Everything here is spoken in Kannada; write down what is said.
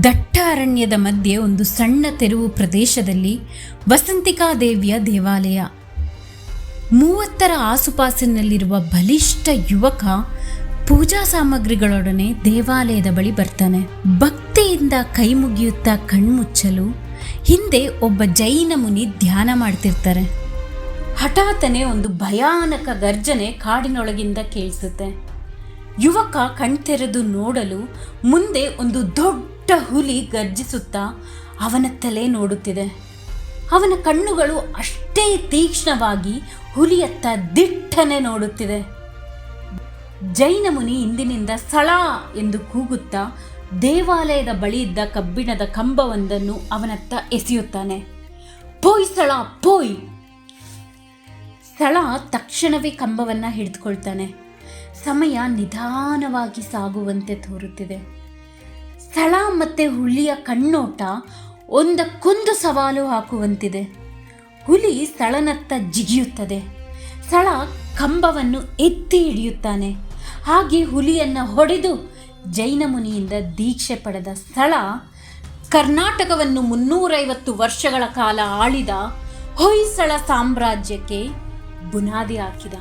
ದಟ್ಟ ಅರಣ್ಯದ ಮಧ್ಯೆ ಒಂದು ಸಣ್ಣ ತೆರವು ಪ್ರದೇಶದಲ್ಲಿ ವಸಂತಿಕಾ ದೇವಿಯ ದೇವಾಲಯ. 30ರ ಆಸುಪಾಸಿನಲ್ಲಿರುವ ಬಲಿಷ್ಠ ಯುವಕ ಪೂಜಾ ಸಾಮಗ್ರಿಗಳೊಡನೆ ದೇವಾಲಯದ ಬಳಿ ಬರ್ತಾನೆ. ಭಕ್ತಿಯಿಂದ ಕೈ ಮುಗಿಯುತ್ತಾ ಕಣ್ಮುಚ್ಚಲು ಹಿಂದೆ ಒಬ್ಬ ಜೈನ ಮುನಿ ಧ್ಯಾನ ಮಾಡ್ತಿರ್ತಾರೆ. ಹಠಾತ್ತನೆ ಒಂದು ಭಯಾನಕ ಗರ್ಜನೆ ಕಾಡಿನೊಳಗಿಂದ ಕೇಳಿಸುತ್ತೆ. ಯುವಕ ಕಣ್ತೆರೆದು ನೋಡಲು ಮುಂದೆ ಒಂದು ದೊಡ್ಡ ಹುಲಿ ಗರ್ಜಿಸುತ್ತಾ ಅವನತ್ತಲೇ ನೋಡುತ್ತಿದೆ. ಅವನ ಕಣ್ಣುಗಳು ಅಷ್ಟೇ ತೀಕ್ಷ್ಣವಾಗಿ ಹುಲಿಯತ್ತ ದಿಟ್ಟನೆ ನೋಡುತ್ತಿದೆ. ಜೈನ ಮುನಿ ಇಂದಿನಿಂದ ಸ್ಥಳ ಎಂದು ಕೂಗುತ್ತಾ ದೇವಾಲಯದ ಬಳಿ ಇದ್ದ ಕಬ್ಬಿಣದ ಕಂಬವೊಂದನ್ನು ಅವನತ್ತ ಎಸೆಯುತ್ತಾನೆ. ಪೋಯ್ ಸ್ಥಳ, ಪೋಯ್! ಸ್ಥಳ ತಕ್ಷಣವೇ ಕಂಬವನ್ನು ಹಿಡಿದುಕೊಳ್ತಾನೆ. ಸಮಯ ನಿಧಾನವಾಗಿ ಸಾಗುವಂತೆ ತೋರುತ್ತಿದೆ. ಸ್ಥಳ ಮತ್ತೆ ಹುಲಿಯ ಕಣ್ಣೋಟ ಒಂದಕ್ಕೊಂದು ಸವಾಲು ಹಾಕುವಂತಿದೆ. ಹುಲಿ ಸ್ಥಳನತ್ತ ಜಿಗಿಯುತ್ತದೆ. ಸ್ಥಳ ಕಂಬವನ್ನು ಎತ್ತಿ ಹಿಡಿಯುತ್ತಾನೆ. ಹಾಗೆ ಹುಲಿಯನ್ನು ಹೊಡೆದು ಜೈನ ಮುನಿಯಿಂದ ದೀಕ್ಷೆ ಪಡೆದ ಸ್ಥಳ ಕರ್ನಾಟಕವನ್ನು 350 ವರ್ಷಗಳ ಕಾಲ ಆಳಿದ ಹೊಯ್ಸಳ ಸಾಮ್ರಾಜ್ಯಕ್ಕೆ ಬುನಾದಿ ಹಾಕಿದ.